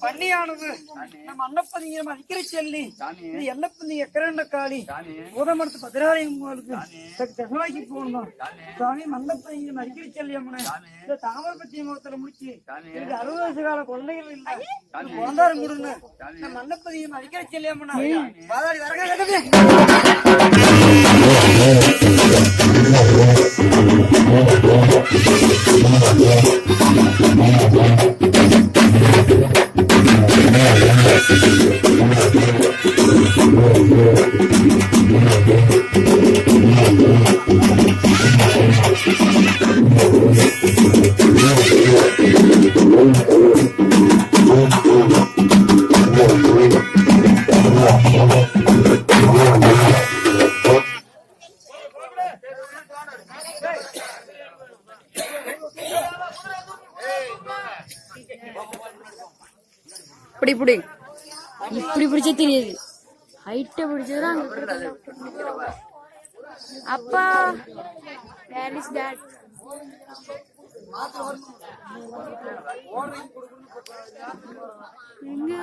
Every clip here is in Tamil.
பள்ளியானது நம்ம அன்னப்பதிங்க மதிக்கிற செல்லி எண்ணப்பந்தி எக்கரண்டக்காளி பூதமரத்து பதிராலயங்களுக்கு தகவாக்கி போகணும் சுவாமி மண்டப்பதிங்க மதிக்கிற செல்லி அம்மனை இந்த தாமரப்பத்தி முகத்துல முடிச்சு எனக்கு 60 வருஷ கால குழந்தைகள் இல்லை குழந்தாரம் கொடுங்க இந்த மண்டப்பதிங்க மதிக்கிற செல்லி அம்மனா வாதாடி வரங்க இப்படி பிடிச்ச தெரியாது ஹைட்ட பிடிச்சதுதான் அப்பா வேர் இஸ் தட் எங்க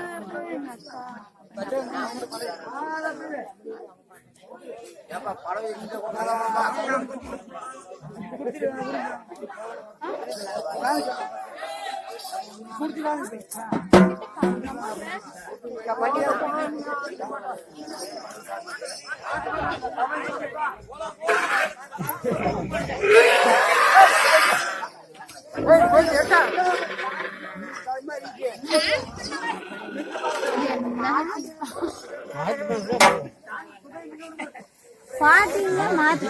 பாத்தீங்கன்னா மாத்தி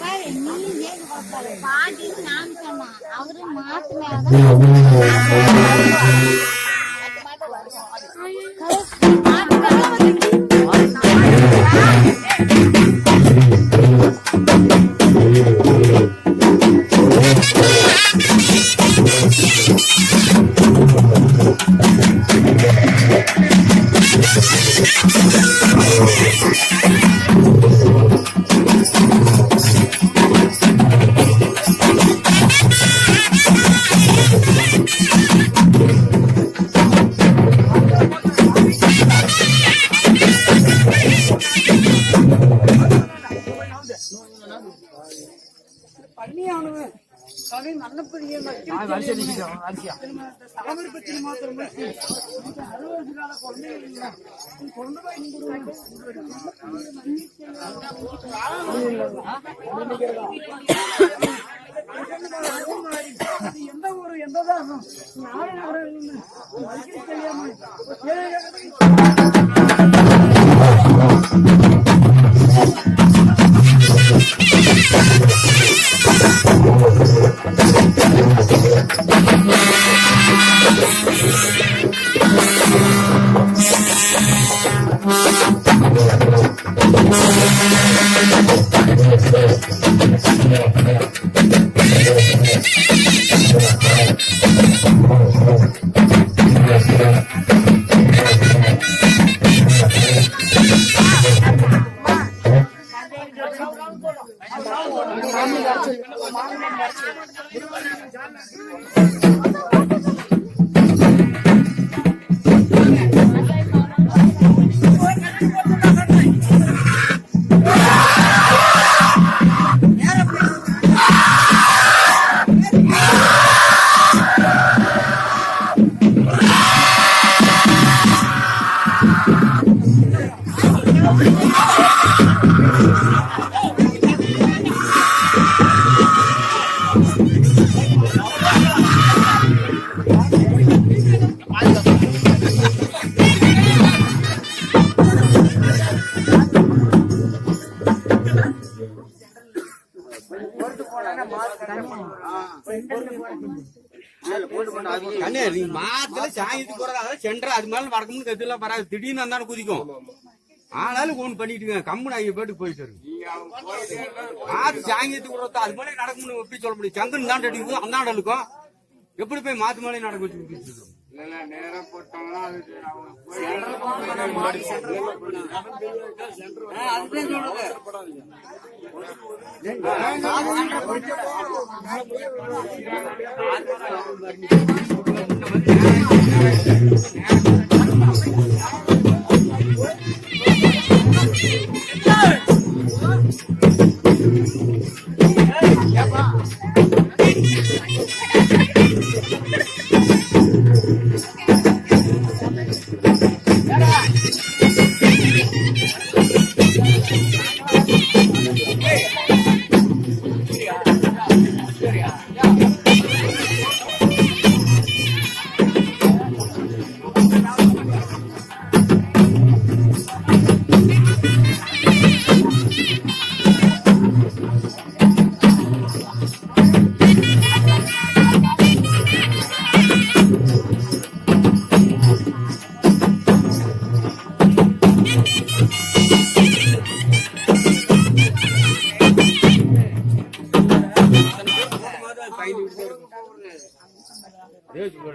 பாரு நீ பாட்டி நான் சொன்னா அவரு பள்ளியானது நல்லபடியே தாமரப்பத்தி மாத்திரம் 60 வருஷ கால குழந்தைகள் இல்லை எந்த ஊரு எந்ததான் நாடு நகரம் தெரியாம மாத்துல சாயத்துக்கு போறதா சென்டர் அது மேல வரக்கணும் கத்துலாம் வராது திடீர்னு வந்தாலும் குதிக்கும் ஆனாலும் ஒண்ணு பண்ணிட்டுங்க கம்முன்னு ஐயா பேட்டுக்கு போயிட்டு மாத்து சாயத்துக்கு விடுறதா அது மேலே நடக்கணும்னு எப்படி சொல்ல முடியும் சங்கன் தான் அடிக்கும் அந்தாண்ட இருக்கும் எப்படி போய் மாத்து மேலே நடக்க வச்சு நேரம் போட்டாங்கன்னா அதுக்கு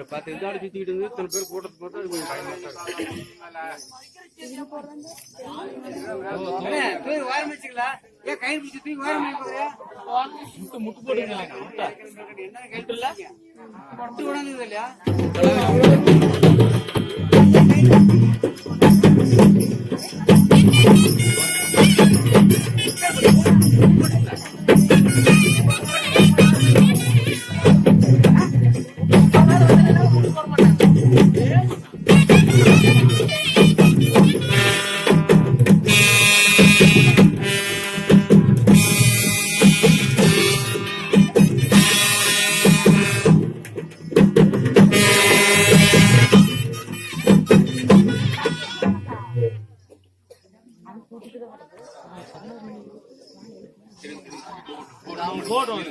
பத்து இதோட சுத்திக்கிட்டு இருந்து இத்தனை பேர் கூட்டத்தை பார்த்தா அது கொஞ்சம் பயமா போடும்.